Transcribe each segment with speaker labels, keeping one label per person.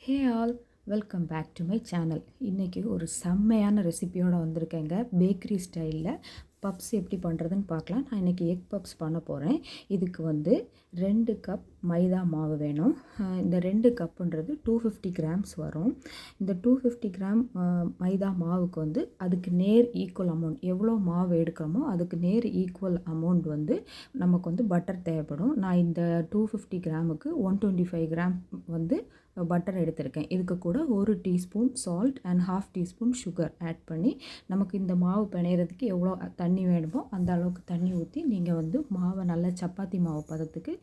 Speaker 1: Hey all, welcome back to my channel. இன்றைக்கி ஒரு செம்மையான ரெசிபியோடு வந்திருக்கேங்க. பேக்கரி ஸ்டைலில் பப்ஸ் எப்படி பண்ணுறதுன்னு பார்க்கலாம். நான் இன்றைக்கி எக் பப்ஸ் பண்ண போகிறேன். இதுக்கு வந்து 2 கப் மைதா மாவு வேணும். இந்த 2 கப்புன்றது 250 கிராம்ஸ் வரும். இந்த 250 கிராம் மைதா மாவுக்கு வந்து அதுக்கு நேர் ஈக்குவல் அமௌண்ட், எவ்வளோ மாவு எடுக்கிறோமோ அதுக்கு நேர் ஈக்குவல் அமௌண்ட் வந்து நமக்கு வந்து பட்டர் தேவைப்படும். நான் இந்த 250 கிராமுக்கு 125 கிராம் வந்து பட்டர் எடுத்திருக்கேன். இதுக்கு கூட 1 teaspoon salt and 1/2 teaspoon sugar add பண்ணி, நமக்கு இந்த மாவு பிணையிறதுக்கு எவ்வளோ தண்ணி வேணுமோ அந்த அளவுக்கு தண்ணி ஊற்றி நீங்கள் வந்து மாவை நல்லா சப்பாத்தி மாவு பதத்துக்கு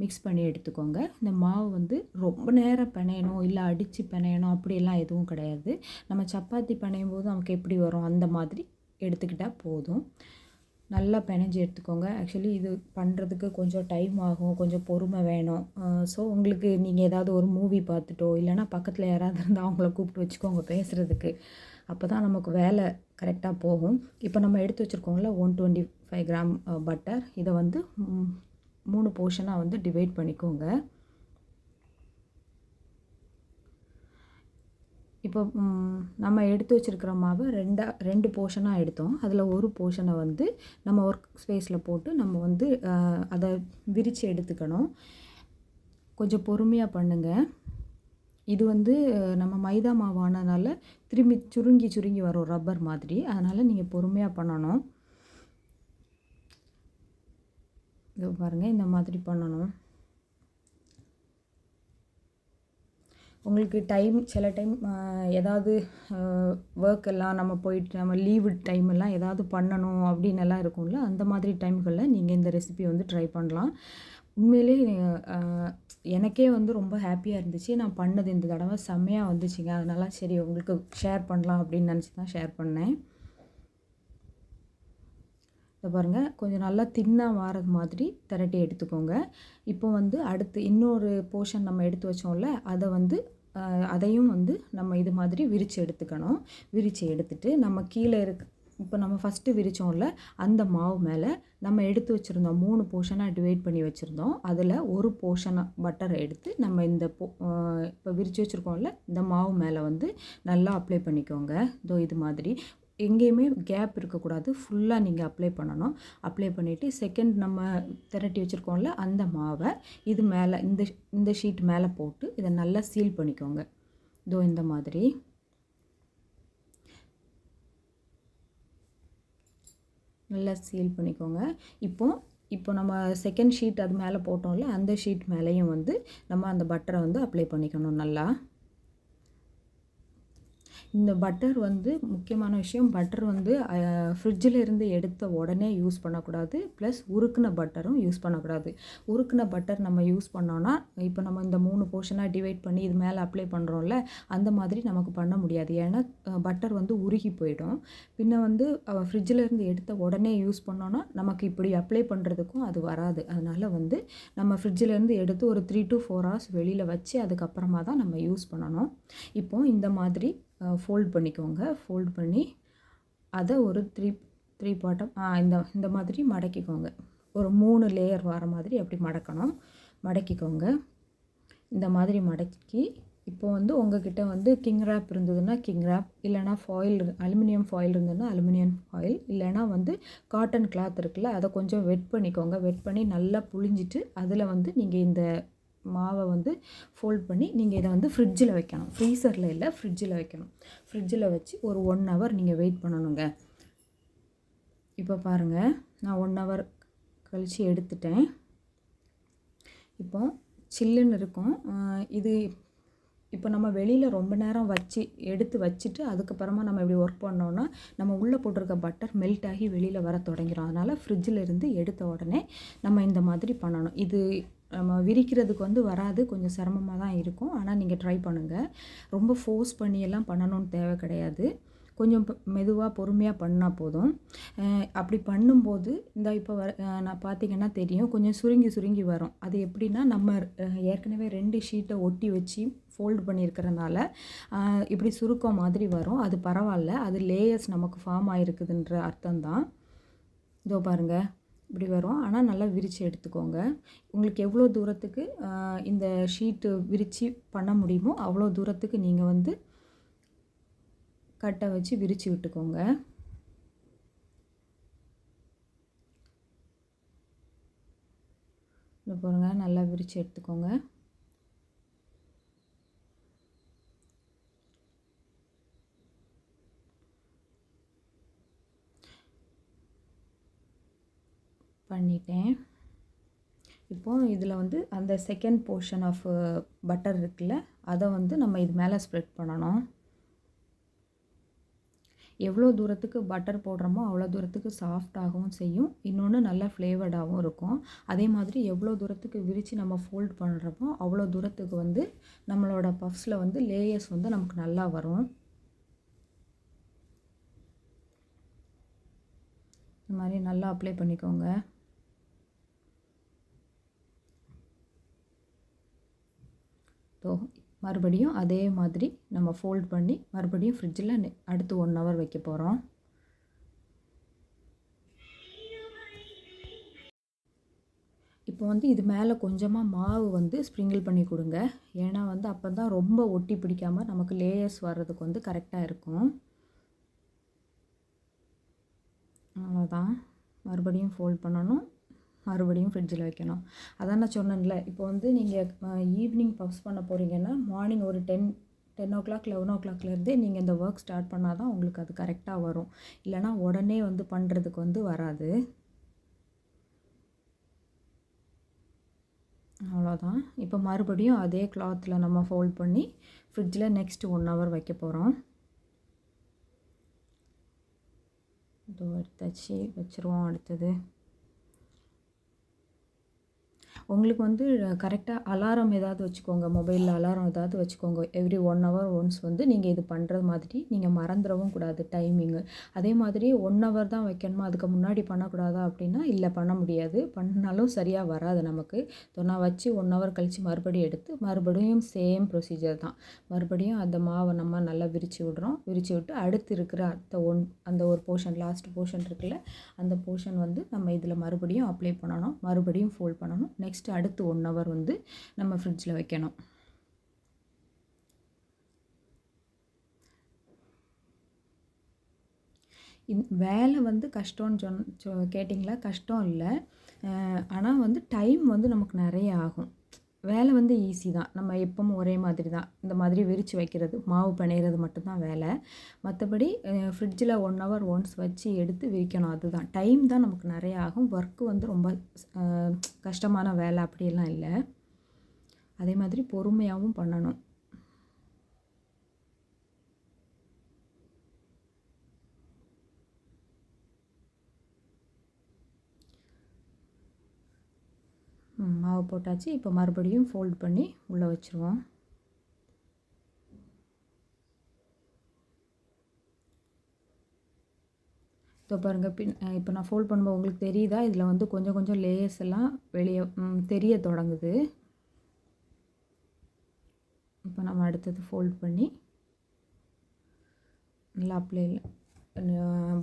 Speaker 1: மிக்ஸ் பண்ணி எடுத்துக்கோங்க. இந்த மாவு வந்து ரொம்ப நேரம் பிணையணும், இல்லை அடித்து பிணையணும் அப்படியெல்லாம் எதுவும் கிடையாது. நம்ம சப்பாத்தி பிணையும் போது நமக்கு எப்படி வரும் அந்த மாதிரி எடுத்துக்கிட்டால் போதும். நல்லா பிணைஞ்சி எடுத்துக்கோங்க. ஆக்சுவலி இது பண்ணுறதுக்கு கொஞ்சம் டைம் ஆகும், கொஞ்சம் பொறுமை வேணும். ஸோ உங்களுக்கு நீங்கள் ஏதாவது ஒரு மூவி பார்த்துட்டோ இல்லைனா பக்கத்தில் யாராவது இருந்தால் அவங்கள கூப்பிட்டு வச்சுக்கோங்க பேசுகிறதுக்கு. அப்போ தான் நமக்கு வேலை கரெக்டாக போகும். இப்போ நம்ம எடுத்து வச்சுருக்கோங்கள 125 கிராம் பட்டர், இதை வந்து 3 போர்ஷனாக வந்து டிவைட் பண்ணிக்கோங்க. இப்போ நம்ம எடுத்து வச்சுருக்கிற மாவை 2 போர்ஷனாக எடுத்தோம். அதில் ஒரு போர்ஷனை வந்து நம்ம ஒர்க் ஸ்பேஸில் போட்டு நம்ம வந்து அதை விரித்து எடுத்துக்கணும். கொஞ்சம் பொறுமையாக பண்ணுங்கள். இது வந்து நம்ம மைதா மாவானதுனால திரும்பி சுருங்கி வரும் ரப்பர் மாதிரி. அதனால் நீங்கள் பொறுமையாக பண்ணணும். இது பாருங்கள், இந்த மாதிரி பண்ணணும். உங்களுக்கு சில டைம் ஏதாவது ஒர்க் எல்லாம் நம்ம போயிட்டு நம்ம லீவு டைமெல்லாம் ஏதாவது பண்ணணும் அப்படின்னு எல்லாம் இருக்கும்ல, அந்த மாதிரி டைம்களில் நீங்கள் இந்த ரெசிபி வந்து ட்ரை பண்ணலாம். உண்மையிலே எனக்கே வந்து ரொம்ப ஹாப்பியாக இருந்துச்சு. நான் பண்ணது இந்த தடவை செம்மையாக வந்துச்சுங்க. அதனால சரி உங்களுக்கு ஷேர் பண்ணலாம் அப்படின்னு நினச்சி தான் ஷேர் பண்ணேன். இதை பாருங்கள், கொஞ்சம் நல்லா தின்னாக வாரது மாதிரி திரட்டி எடுத்துக்கோங்க. இப்போ வந்து அடுத்து இன்னொரு போர்ஷன் நம்ம எடுத்து வச்சோம்ல, அதையும் வந்து நம்ம இது மாதிரி விரித்து எடுத்துக்கணும். விரித்து எடுத்துட்டு நம்ம கீழே இப்போ நம்ம ஃபஸ்ட்டு விரித்தோம்ல அந்த மாவு மேலே நம்ம எடுத்து வச்சுருந்தோம் 3 போர்ஷனாக டிவைட் பண்ணி வச்சுருந்தோம். அதில் ஒரு போர்ஷனாக பட்டரை எடுத்து நம்ம இப்போ விரித்து வச்சுருக்கோம்ல இந்த மாவு மேலே வந்து நல்லா அப்ளை பண்ணிக்கோங்க. இது மாதிரி எங்கேயுமே கேப் இருக்கக்கூடாது, ஃபுல்லாக நீங்கள் அப்ளை பண்ணணும். அப்ளை பண்ணிவிட்டு செகண்ட் நம்ம திரட்டி வச்சுருக்கோம்ல அந்த மாவை இது மேலே இந்த ஷீட் மேலே போட்டு இதை நல்லா சீல் பண்ணிக்கோங்க. இந்த மாதிரி நல்லா சீல் பண்ணிக்கோங்க. இப்போ நம்ம செகண்ட் ஷீட் அது மேலே போட்டோம்ல அந்த ஷீட் மேலேயும் வந்து நம்ம அந்த பட்டரை வந்து அப்ளை பண்ணிக்கணும் நல்லா. இந்த பட்டர் வந்து முக்கியமான விஷயம், பட்டர் வந்து ஃப்ரிட்ஜில் இருந்து எடுத்த உடனே யூஸ் பண்ணக்கூடாது. ப்ளஸ் உருக்குன பட்டரும் யூஸ் பண்ணக்கூடாது. உருக்குன பட்டர் நம்ம யூஸ் பண்ணோன்னா இப்போ நம்ம இந்த 3 போர்ஷனாக டிவைட் பண்ணி இது மேலே அப்ளை பண்ணுறோம்ல அந்த மாதிரி நமக்கு பண்ண முடியாது. ஏன்னா பட்டர் வந்து உருகி போயிடும். பின்ன வந்து ஃப்ரிட்ஜில் இருந்து எடுத்த உடனே யூஸ் பண்ணோன்னா நமக்கு இப்படி அப்ளை பண்ணுறதுக்கும் அது வராது. அதனால் வந்து நம்ம ஃப்ரிட்ஜிலேருந்து எடுத்து ஒரு 3 to 4 hours வெளியில் வச்சு அதுக்கப்புறமா தான் நம்ம யூஸ் பண்ணணும். இப்போது இந்த மாதிரி ஃபோல்ட் பண்ணிக்கோங்க. ஃபோல்ட் பண்ணி அதை ஒரு 3 பாட்டம் இந்த மாதிரி மடக்கிக்கோங்க. ஒரு 3 லேயர் வர மாதிரி அப்படி மடக்கிக்கோங்க. இந்த மாதிரி மடக்கி இப்போ வந்து உங்ககிட்ட வந்து கிங் ரேப் இருந்ததுன்னா கிங் ரேப், இல்லைனா அலுமினியம் ஃபாயில் இருந்ததுன்னா அலுமினியம் ஃபாயில், இல்லைனா வந்து காட்டன் கிளாத் இருக்குல்ல அதை கொஞ்சம் வெட் பண்ணிக்கோங்க. வெட் பண்ணி நல்லா புழிஞ்சிட்டு அதில் வந்து நீங்கள் இந்த மாவை வந்து ஃபோல்ட் பண்ணி நீங்கள் இதை வந்து ஃப்ரிட்ஜில் வைக்கணும். ஃப்ரீசரில் இல்லை, ஃப்ரிட்ஜில் வைக்கணும். ஃப்ரிட்ஜில் வச்சு ஒரு 1 hour நீங்கள் வெயிட் பண்ணணுங்க. இப்போ பாருங்கள், நான் 1 hour கழித்து எடுத்துட்டேன். இப்போ சில்லுன்னு இருக்கும் இது. இப்போ நம்ம வெளியில் ரொம்ப நேரம் எடுத்து வச்சுட்டு அதுக்கப்புறமா நம்ம இப்படி ஒர்க் பண்ணோன்னா நம்ம உள்ளே போட்டிருக்க பட்டர் மெல்ட் ஆகி வெளியில் வர தொடங்கிடும். அதனால் ஃப்ரிட்ஜில் இருந்து எடுத்த உடனே நம்ம இந்த மாதிரி பண்ணணும். இது நம்ம விரிக்கிறதுக்கு வந்து வராது, கொஞ்சம் சிரமமாக தான் இருக்கும். ஆனால் நீங்கள் ட்ரை பண்ணுங்கள். ரொம்ப ஃபோர்ஸ் பண்ணியெல்லாம் பண்ணணும்னு தேவை கிடையாது. கொஞ்சம் மெதுவாக பொறுமையாக பண்ணால் போதும். அப்படி பண்ணும்போது இப்போ நான் பார்த்திங்கன்னா தெரியும், கொஞ்சம் சுருங்கி வரும். அது எப்படின்னா நம்ம ஏற்கனவே 2 ஷீட்டை ஒட்டி வச்சு ஃபோல்டு பண்ணியிருக்கிறனால இப்படி சுருக்கம் மாதிரி வரும். அது பரவாயில்ல, அது லேயர்ஸ் நமக்கு ஃபார்ம் ஆகிருக்குதுன்ற அர்த்தம்தான். பாருங்கள், இப்படி வரும். ஆனால் நல்லா விரித்து எடுத்துக்கோங்க. உங்களுக்கு எவ்வளோ தூரத்துக்கு இந்த ஷீட்டு விரித்து பண்ண முடியுமோ அவ்வளோ தூரத்துக்கு நீங்கள் வந்து கட்டை வச்சு விரித்து விட்டுக்கோங்க. இந்த பாருங்க, நல்லா விரித்து எடுத்துக்கோங்க. பண்ணிட்டேன். இப்போது இதில் வந்து அந்த செகண்ட் போர்ஷன் ஆஃப் பட்டர் இருக்குல்ல, அதை வந்து நம்ம இது மேலே ஸ்ப்ரெட் பண்ணணும். எவ்வளோ தூரத்துக்கு பட்டர் போடுறோமோ அவ்வளோ தூரத்துக்கு சாஃப்டாகவும் செய்யும், இன்னொன்று நல்லா ஃப்ளேவர்டாகவும் இருக்கும். அதே மாதிரி எவ்வளோ தூரத்துக்கு விரித்து நம்ம ஃபோல்ட் பண்ணுறோமோ அவ்வளோ தூரத்துக்கு வந்து நம்மளோட பஃப்ஸில் வந்து லேயர்ஸ் வந்து நமக்கு நல்லா வரும். இந்த மாதிரி நல்லா அப்ளை பண்ணிக்கோங்க. மறுபடியும் அதே மாதிரி நம்ம ஃபோல்ட் பண்ணி மறுபடியும் ஃப்ரிட்ஜில் அடுத்து 1 ஹவர் வைக்க போகிறோம். இப்போ வந்து இது மேலே கொஞ்சமாக மாவு வந்து ஸ்ப்ரிங்கிள் பண்ணி கொடுங்க. ஏன்னா வந்து அப்போ தான் ரொம்ப ஒட்டி பிடிக்காமல் நமக்கு லேயர்ஸ் வர்றதுக்கு வந்து கரெக்டாக இருக்கும். அவ்வளோதான். மறுபடியும் ஃபோல்ட் பண்ணணும், மறுபடியும் ஃப்ரிட்ஜில் வைக்கணும். அதான் நான் சொன்னேன்ல, இப்போ வந்து நீங்கள் ஈவினிங் பஃப்ஸ் பண்ண போகிறீங்கன்னா மார்னிங் ஒரு 10 ஓ கிளாக் 11 ஓ கிளாக்லேருந்தே நீங்கள் இந்த ஒர்க் ஸ்டார்ட் பண்ணால் தான் உங்களுக்கு அது கரெக்டாக வரும். இல்லைனா உடனே வந்து பண்ணுறதுக்கு வந்து வராது. அவ்வளோதான். இப்போ மறுபடியும் அதே கிளாத்தில் நம்ம ஃபோல்ட் பண்ணி ஃப்ரிட்ஜில் நெக்ஸ்ட் 1 ஹவர் வைக்க போகிறோம். இதோ எடுத்தாச்சு, வச்சுருவோம். அடுத்தது உங்களுக்கு வந்து கரெக்டாக அலாரம் ஏதாவது வச்சுக்கோங்க, மொபைலில் அலாரம் ஏதாவது வச்சுக்கோங்க. எவ்ரி 1 ஹவர் ஒன்ஸ் வந்து நீங்கள் இது பண்ணுறது மாதிரி நீங்கள் மறந்துடவும் கூடாது டைமிங்கு. அதே மாதிரி 1 ஹவர் தான் வைக்கணுமா, அதுக்கு முன்னாடி பண்ணக்கூடாதா அப்படின்னா இல்லை, பண்ண முடியாது. பண்ணாலும் சரியாக வராது நமக்கு. ஸோ நான் வச்சு 1 ஹவர் கழித்து மறுபடியும் எடுத்து மறுபடியும் சேம் ப்ரொசீஜர் தான். மறுபடியும் அந்த மாவை நம்ம நல்லா விரித்து விடுறோம். விரித்து விட்டு அடுத்து இருக்கிற அந்த ஒரு போர்ஷன், லாஸ்ட் போர்ஷன் இருக்குல்ல, அந்த போர்ஷன் வந்து நம்ம இதில் மறுபடியும் அப்ளை பண்ணணும், மறுபடியும் ஃபோல்ட் பண்ணணும். நெக்ஸ்ட் அடுத்து 1 ஹவர் வந்து நம்ம ஃப்ரிட்ஜில் வைக்கணும். வேலை வந்து கஷ்டம்னு கேட்டிங்களா? கஷ்டம் இல்லை. ஆனால் வந்து டைம் வந்து நமக்கு நிறைய ஆகும். வேலை வந்து ஈஸி தான். நம்ம எப்பவும் ஒரே மாதிரி தான். இந்த மாதிரி விரித்து வைக்கிறது, மாவு பிணையிறது மட்டும்தான் வேலை. மற்றபடி ஃப்ரிட்ஜில் 1 ஹவர் ஒன்ஸ் வச்சு எடுத்து விரிக்கணும், அதுதான். டைம் தான் நமக்கு நிறைய ஆகும். ஒர்க்கு வந்து ரொம்ப கஷ்டமான வேலை அப்படியெல்லாம் இல்லை. அதே மாதிரி பொறுமையாகவும் பண்ணணும். மாவு போட்டாச்சு. இப்போ மறுபடியும் ஃபோல்ட் பண்ணி உள்ளே வச்சுருவோம். இப்போ பாருங்கள், இப்போ நான் ஃபோல்ட் பண்ணும்போது உங்களுக்கு தெரியுதா? இதில் வந்து கொஞ்சம் கொஞ்சம் லேயர்ஸ் எல்லாம் வெளியே தெரிய தொடங்குது. இப்போ நம்ம அடுத்தது ஃபோல்ட் பண்ணி நல்லா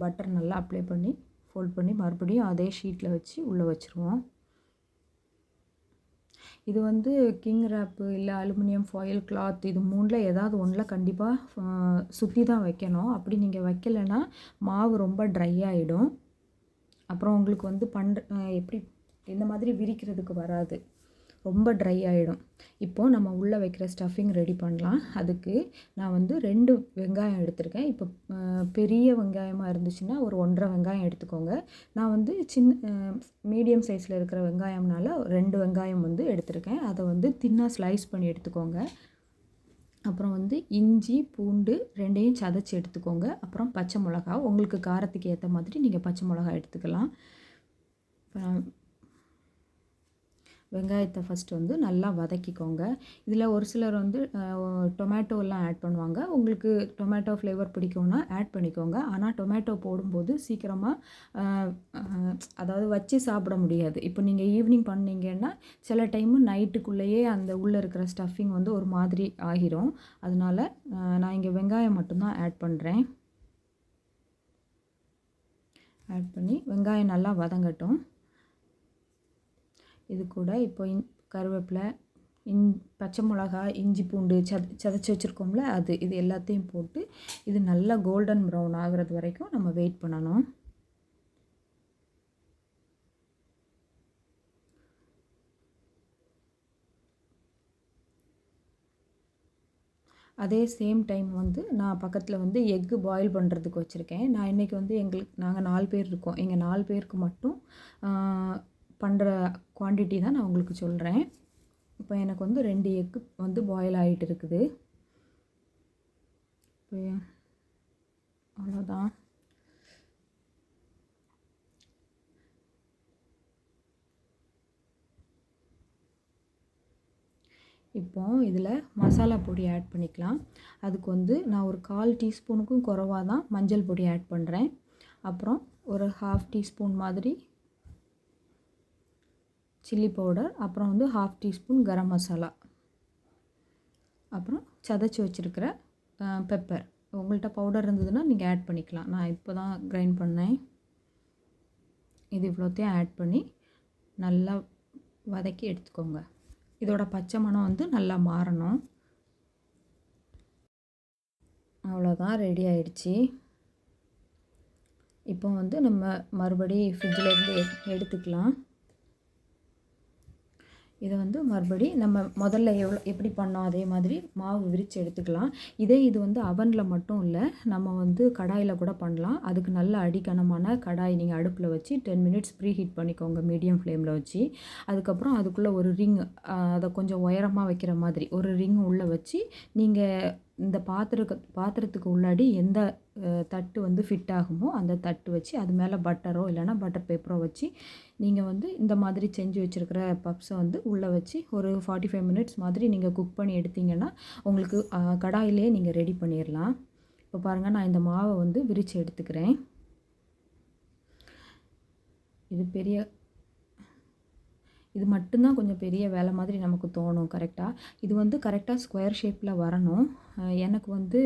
Speaker 1: பட்டர் நல்லா அப்ளை பண்ணி ஃபோல்ட் பண்ணி மறுபடியும் அதே ஷீட்டில் வச்சு உள்ளே வச்சுருவோம். இது வந்து கிங் ரேப்பு இல்லை அலுமினியம் ஃபாயில் கிளாத், இது 3ல் ஏதாவது ஒன்றில் கண்டிப்பாக சுற்றி தான் வைக்கணும். அப்படி நீங்கள் வைக்கலைன்னா மாவு ரொம்ப ட்ரை ஆகிடும். அப்புறம் உங்களுக்கு வந்து எப்படி இந்த மாதிரி விரிக்கிறதுக்கு வராது, ரொம்ப ட்ரை ஆகிடும். இப்போது நம்ம உள்ளே வைக்கிற ஸ்டஃபிங் ரெடி பண்ணலாம். அதுக்கு நான் வந்து 2 வெங்காயம் எடுத்திருக்கேன். இப்போ பெரிய வெங்காயமாக இருந்துச்சுன்னா ஒரு 1.5 வெங்காயம் எடுத்துக்கோங்க. நான் வந்து மீடியம் சைஸில் இருக்கிற வெங்காயம்னால 2 வெங்காயம் வந்து எடுத்திருக்கேன். அதை வந்து தின்னாக ஸ்லைஸ் பண்ணி எடுத்துக்கோங்க. அப்புறம் வந்து இஞ்சி பூண்டு 2யும் சதைச்சி எடுத்துக்கோங்க. அப்புறம் பச்சை மிளகா, உங்களுக்கு காரத்துக்கு ஏற்ற மாதிரி நீங்கள் பச்சை மிளகா எடுத்துக்கலாம். வெங்காயத்தை ஃபஸ்ட்டு வந்து நல்லா வதக்கிக்கோங்க. இதில் ஒரு சிலர் வந்து டொமேட்டோலாம் ஆட் பண்ணுவாங்க. உங்களுக்கு டொமேட்டோ ஃப்ளேவர் பிடிக்கும்னா ஆட் பண்ணிக்கோங்க. ஆனால் டொமேட்டோ போடும்போது சீக்கிரமாக அதாவது வச்சு சாப்பிட முடியாது. இப்போ நீங்கள் ஈவினிங் பண்ணிங்கன்னா சில டைமு நைட்டுக்குள்ளேயே அந்த உள்ளே இருக்கிற ஸ்டஃபிங் வந்து ஒரு மாதிரி ஆகிரும். அதனால் நான் இங்கே வெங்காயம் மட்டும்தான் ஆட் பண்ணுறேன். ஆட் பண்ணி வெங்காயம் நல்லா வதங்கட்டும். இது கூட இப்போ கருவேப்பிலை, பச்சை மிளகாய், இஞ்சி பூண்டு சதைச்சி வச்சுருக்கோம்ல அது, இது எல்லாத்தையும் போட்டு இது நல்லா கோல்டன் ப்ரௌன் ஆகிறது வரைக்கும் நம்ம வெயிட் பண்ணணும். அதே சேம் டைம் வந்து நான் பக்கத்தில் வந்து எக்கு பாயில் பண்ணுறதுக்கு வச்சுருக்கேன். நான் இன்றைக்கி வந்து நாங்கள் 4 பேர் இருக்கோம். எங்கள் 4 பேருக்கு மட்டும் பண்ணுற குவான்டிட்டி தான் நான் உங்களுக்கு சொல்கிறேன். இப்போ எனக்கு வந்து 2 எக்கு வந்து பாயில் ஆகிட்டு இருக்குது. இப்போ அவ்வளோதான். இப்போ இதில் மசாலா பொடி ஆட் பண்ணிக்கலாம். அதுக்கு வந்து நான் ஒரு 1/4 டீஸ்பூனுக்கும் குறைவாக தான் மஞ்சள் பொடி ஆட் பண்ணுறேன். அப்புறம் ஒரு 1/2 டீஸ்பூன் மாதிரி சில்லி பவுடர், அப்புறம் வந்து 1/2 டீஸ்பூன் கரம் மசாலா, அப்புறம் சதைச்சி வச்சுருக்கிற பெப்பர். உங்கள்கிட்ட பவுடர் இருந்ததுன்னா நீங்கள் ஆட் பண்ணிக்கலாம். நான் இப்போ தான் கிரைண்ட் பண்ணேன். இது இவ்வளோத்தையும் ஆட் பண்ணி நல்லா வதக்கி எடுத்துக்கோங்க. இதோட பச்சை மணம் வந்து நல்லா மாறணும். அவ்வளோதான், ரெடி ஆயிடுச்சு. இப்போ வந்து நம்ம மறுபடியும் ஃப்ரிட்ஜிலேருந்து எடுத்துக்கலாம். இதை வந்து மறுபடி நம்ம முதல்ல எப்படி பண்ணோம் அதே மாதிரி மாவு விரித்து எடுத்துக்கலாம். இது வந்து அவனில் மட்டும் இல்லை, நம்ம வந்து கடாயில் கூட பண்ணலாம். அதுக்கு நல்ல அடிக்கனமான கடாய் நீங்கள் அடுப்பில் வச்சு 10 மினிட்ஸ் ப்ரீ ஹீட் பண்ணிக்கோங்க மீடியம் ஃப்ளேமில் வச்சு. அதுக்கப்புறம் அதுக்குள்ளே ஒரு ரிங், அதை கொஞ்சம் உயரமாக வைக்கிற மாதிரி ஒரு ரிங் உள்ளே வச்சு நீங்கள் இந்த பாத்திரத்துக்கு உள்ளாடி எந்த தட்டு வந்து ஃபிட் ஆகுமோ அந்த தட்டு வச்சு அது மேலே பட்டரோ இல்லைனா பட்டர் பேப்பரோ வச்சு நீங்கள் வந்து இந்த மாதிரி செஞ்சு வச்சுருக்கிற பப்ஸை வந்து உள்ளே வச்சு ஒரு 45 மினிட்ஸ் மாதிரி நீங்கள் குக் பண்ணி எடுத்திங்கன்னா உங்களுக்கு கடாயிலே நீங்கள் ரெடி பண்ணிடலாம். இப்போ பாருங்கள், நான் இந்த மாவை வந்து விரித்து எடுத்துக்கிறேன். இது மட்டும்தான் கொஞ்சம் பெரிய வேலை மாதிரி நமக்கு தோணும். இது வந்து கரெக்டாக ஸ்கொயர் ஷேப்பில் வரணும். எனக்கு வந்து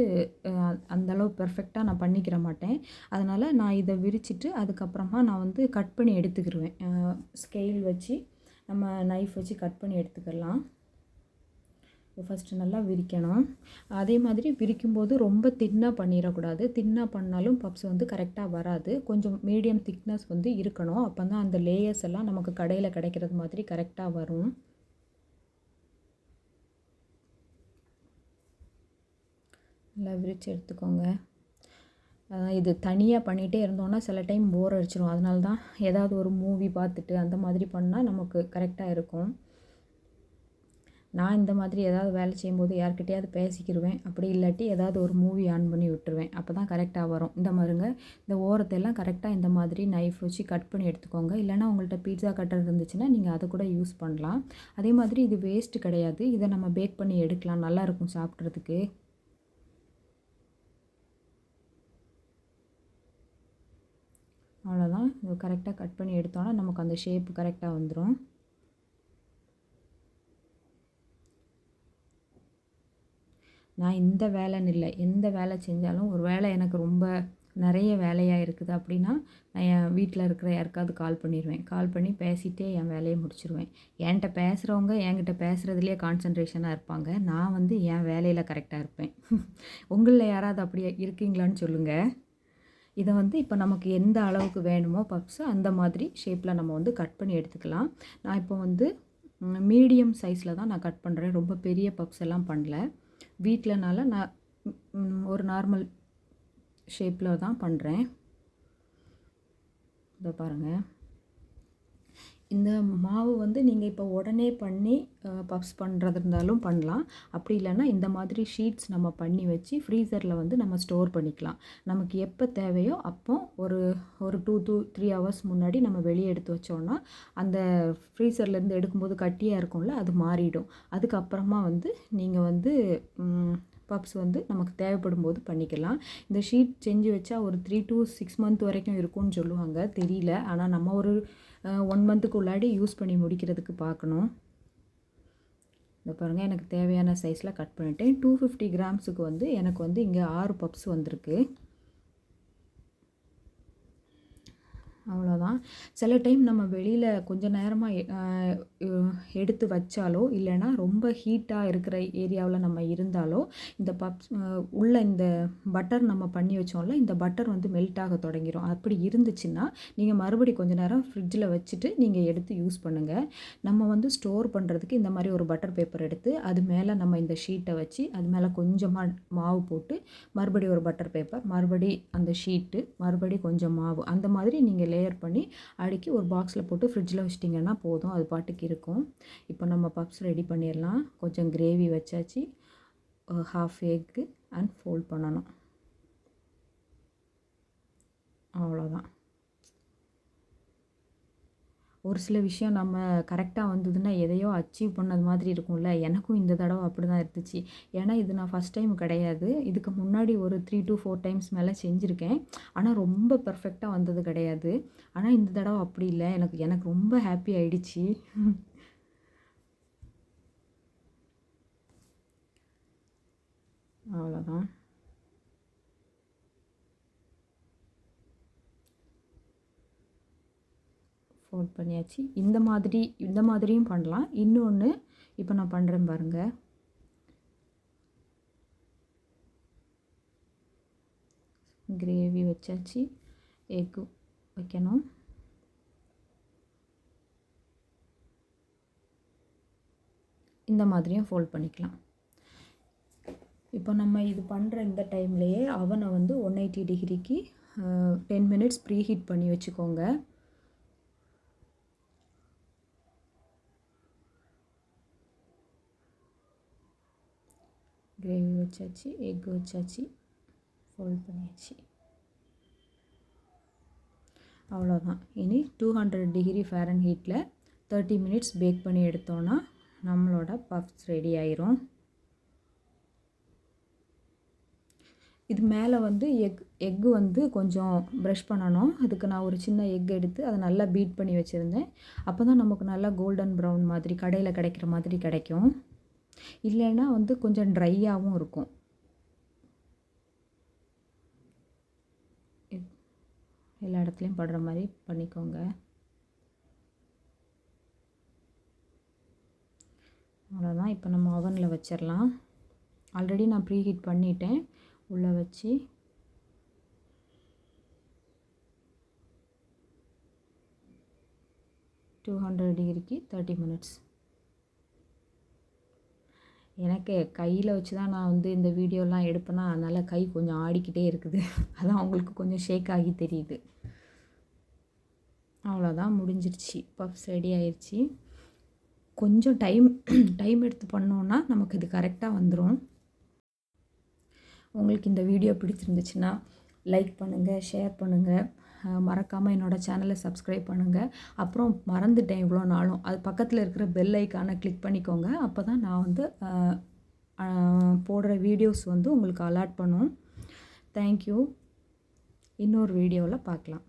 Speaker 1: அந்தளவு பெர்ஃபெக்டாக நான் பண்ணிக்கிற மாட்டேன். அதனால் நான் இதை விரிச்சிட்டு அதுக்கப்புறமா நான் வந்து கட் பண்ணி எடுத்துக்கிடுவேன். ஸ்கெயில் வச்சு நம்ம நைஃப் வச்சு கட் பண்ணி எடுத்துக்கலாம். ஃபஸ்ட்டு நல்லா விரிக்கணும். அதே மாதிரி விரிக்கும்போது ரொம்ப தின்னாக பண்ணிடக்கூடாது. தின்னாக பண்ணாலும் பப்ஸ் வந்து கரெக்டாக வராது. கொஞ்சம் மீடியம் திக்னஸ் வந்து இருக்கணும். அப்போ தான் அந்த லேயர்ஸ் எல்லாம் நமக்கு கடையில் கிடைக்கிறது மாதிரி கரெக்டாக வரும். நல்லா விரித்து எடுத்துக்கோங்க. இது தனியாக பண்ணிகிட்டே இருந்தோன்னா சில டைம் போர் அடிச்சிடும். அதனால தான் ஏதாவது ஒரு மூவி பார்த்துட்டு அந்த மாதிரி பண்ணால் நமக்கு கரெக்டாக இருக்கும். நான் இந்த மாதிரி ஏதாவது வேலை செய்யும்போது யார்கிட்டையாவது பேசிக்கிடுவேன். அப்படி இல்லாட்டி ஏதாவது ஒரு மூவி ஆன் பண்ணி விட்டுருவேன். அப்போ தான் கரெக்டாக வரும். இந்த மாதிரிங்க, இந்த ஓரத்தையெல்லாம் கரெக்டாக இந்த மாதிரி நைஃப் வச்சு கட் பண்ணி எடுத்துக்கோங்க. இல்லைனா உங்கள்கிட்ட பீட்சா கட்டர் இருந்துச்சுன்னா நீங்கள் அதை கூட யூஸ் பண்ணலாம். அதே மாதிரி இது வேஸ்ட்டு கிடையாது. இதை நம்ம பேக் பண்ணி எடுக்கலாம், நல்லாயிருக்கும் சாப்பிட்றதுக்கு. அவ்வளோதான். இது கரெக்டாக கட் பண்ணி எடுத்தோன்னா நமக்கு அந்த ஷேப்பு கரெக்டாக வந்துடும். நான் இந்த வேலைன்னு இல்லை, எந்த வேலை செஞ்சாலும் ஒரு வேலை எனக்கு ரொம்ப நிறைய வேலையாக இருக்குது அப்படின்னா நான் என் வீட்டில் இருக்கிற யாருக்காவது கால் பண்ணிடுவேன். கால் பண்ணி பேசிகிட்டே என் வேலையை முடிச்சிடுவேன். என்கிட்ட பேசுகிறவங்க என்கிட்ட பேசுகிறதுலேயே கான்சன்ட்ரேஷனாக இருப்பாங்க. நான் வந்து என் வேலையில் கரெக்டாக இருப்பேன். உங்களில் யாராவது அப்படி இருக்கீங்களான்னு சொல்லுங்கள். இதை வந்து இப்போ நமக்கு எந்த அளவுக்கு வேணுமோ பப்ஸு அந்த மாதிரி ஷேப்பில் நம்ம வந்து கட் பண்ணி எடுத்துக்கலாம். நான் இப்போ வந்து மீடியம் சைஸில் தான் நான் கட் பண்ணுறேன். ரொம்ப பெரிய பப்ஸ் எல்லாம் பண்ணல. வீட்டிலனால நான் ஒரு நார்மல் ஷேப்பில் தான் பண்ணுறேன். இதை பாருங்கள். இந்த மாவு வந்து நீங்கள் இப்போ உடனே பண்ணி பப்ஸ் பண்ணுறது இருந்தாலும் பண்ணலாம். அப்படி இல்லைன்னா இந்த மாதிரி ஷீட்ஸ் நம்ம பண்ணி வச்சு ஃப்ரீசரில் வந்து நம்ம ஸ்டோர் பண்ணிக்கலாம். நமக்கு எப்போ தேவையோ அப்போ ஒரு 2 to 3 ஹவர்ஸ் முன்னாடி நம்ம வெளியே எடுத்து வச்சோன்னா அந்த ஃப்ரீசர்லேருந்து எடுக்கும்போது கட்டியாக இருக்கும்ல, அது மாறிடும். அதுக்கப்புறமா வந்து நீங்கள் வந்து பப்ஸ் வந்து நமக்கு தேவைப்படும் போது பண்ணிக்கலாம். இந்த ஷீட் செஞ்சு வச்சா ஒரு 3 to 6 மந்த் வரைக்கும் இருக்கும்னு சொல்லுவாங்க, தெரியல. ஆனால் நம்ம ஒரு 1 மந்த்துக்கு உள்ளாடி யூஸ் பண்ணி முடிக்கிறதுக்கு பார்க்கணும். இந்த பாருங்கள், எனக்கு தேவையான சைஸில் கட் பண்ணிட்டேன். 250 கிராம்ஸுக்கு வந்து எனக்கு வந்து இங்கே 6 பப்ஸ் வந்திருக்கு. அவ்வளோதான். சில டைம் நம்ம வெளியில கொஞ்ச நேரமா எடுத்து வச்சாலோ, இல்லைன்னா ரொம்ப ஹீட்டா இருக்கிற ஏரியாவுல நம்ம இருந்தாலோ, இந்த பப்ஸ் உள்ள இந்த பட்டர் நம்ம பண்ணி வச்சோம்ல, இந்த பட்டர் வந்து மெல்ட் ஆக தொடங்கிரும். அப்படி இருந்துச்சுன்னா, நீங்க மறுபடி கொஞ்ச நேரம் ஃப்ரிட்ஜில வச்சுட்டு நீங்க எடுத்து யூஸ் பண்ணுங்க. நம்ம வந்து ஸ்டோர் பண்ணுறதுக்கு இந்த மாரி ஒரு பட்டர் பேப்பர் எடுத்து, அது மேல நம்ம இந்த ஷீட்டை வச்சு, அது மேல கொஞ்சமா மாவு போட்டு, மறுபடியும் ஒரு பட்டர் பேப்பர், மறுபடி அந்த ஷீட்டு, மறுபடி கொஞ்சம் மாவு, அந்த மாதிரி நீங்க லேயர் பண்ணி அடுக்கி ஒரு பாக்ஸில் போட்டு ஃப்ரிட்ஜில் வச்சிட்டிங்கன்னா போதும். அது பாட்டுக்கு இருக்கும். இப்போ நம்ம பப்ஸ் ரெடி பண்ணிடலாம். கொஞ்சம் கிரேவி வச்சாச்சு. ஹாஃப் எக்கு அண்ட் ஃபோல்ட் பண்ணணும். அவ்வளோதான். ஒரு சில விஷயம் நம்ம கரெக்டாக வந்ததுன்னா எதையோ அச்சீவ் பண்ணது மாதிரி இருக்கும்ல. எனக்கும் இந்த தடவை அப்படி தான் இருந்துச்சு. ஏன்னா இது நான் ஃபஸ்ட் டைம் கிடையாது. இதுக்கு முன்னாடி ஒரு 3 to 4 டைம்ஸ் மேலே செஞ்சுருக்கேன். ஆனால் ரொம்ப பெர்ஃபெக்டாக வந்தது கிடையாது. ஆனால் இந்த தடவை அப்படி இல்லை. எனக்கு ரொம்ப ஹாப்பி ஆயிடுச்சு. அவ்வளோதான். ஃபோல்ட் பண்ணியாச்சு. இந்த மாதிரியும் பண்ணலாம். இன்னொன்று இப்போ நான் பண்ணுறேன் பாருங்கள். கிரேவி வச்சாச்சு. எக்கு வைக்கணும். இந்த மாதிரியும் ஃபோல்ட் பண்ணிக்கலாம். இப்போ நம்ம இது பண்ணுற இந்த டைம்லேயே அவனை வந்து 180 டிகிரிக்கு 10 மினிட்ஸ் ப்ரீ ஹீட் பண்ணி வச்சுக்கோங்க. கிரேவி வச்சாச்சு, எக் வச்சாச்சு, ஃபோல்ட் பண்ணியாச்சு. அவ்வளோதான். இனி 200 டிகிரி ஃபாரன்ஹீட்டில் 30 மினிட்ஸ் பேக் பண்ணி எடுத்தோன்னா நம்மளோட பஃப்ஸ் ரெடி ஆயிரும். இது மேலே வந்து எக்கு வந்து கொஞ்சம் ப்ரஷ் பண்ணணும். அதுக்கு நான் ஒரு சின்ன எக் எடுத்து அதை நல்லா பீட் பண்ணி வச்சுருந்தேன். அப்போ தான் நமக்கு நல்லா கோல்டன் ப்ரௌன் மாதிரி கடையில் கிடைக்கிற மாதிரி கிடைக்கும். இல்லைன்னா வந்து கொஞ்சம் ட்ரையாகவும் இருக்கும். எல்லா இடத்துலையும் படுற மாதிரி பண்ணிக்கோங்க. அவ்வளோதான். இப்போ நம்ம அவனில் வச்சிடலாம். ஆல்ரெடி நான் ப்ரீ ஹீட் பண்ணிட்டேன். உள்ளே வச்சு டிகிரிக்கு 30 மினிட்ஸ். எனக்கு கையில் வச்சு தான் நான் வந்து இந்த வீடியோலாம் எடுப்பேன்னா, அதனால் கை கொஞ்சம் ஆடிக்கிட்டே இருக்குது. அதான் உங்களுக்கு கொஞ்சம் ஷேக் ஆகி தெரியுது. அவ்வளோதான், முடிஞ்சிருச்சு. பஃப்ஸ் ரெடி ஆயிடுச்சு. கொஞ்சம் டைம் எடுத்து பண்ணோன்னா நமக்கு இது கரெக்டாக வந்துடும். உங்களுக்கு இந்த வீடியோ பிடிச்சிருந்துச்சுன்னா லைக் பண்ணுங்கள், ஷேர் பண்ணுங்கள். மறக்காமல் என்னோடய சேனலை சப்ஸ்கிரைப் பண்ணுங்கள். அப்புறம் மறந்துட்டேன் இவ்வளோ நாளும், அது பக்கத்தில் இருக்கிற பெல் ஐக்கானை கிளிக் பண்ணிக்கோங்க. அப்போ தான் நான் வந்து போடுற வீடியோஸ் வந்து உங்களுக்கு அலாட் பண்ணும். தேங்க்யூ. இன்னொரு வீடியோவில் பார்க்கலாம்.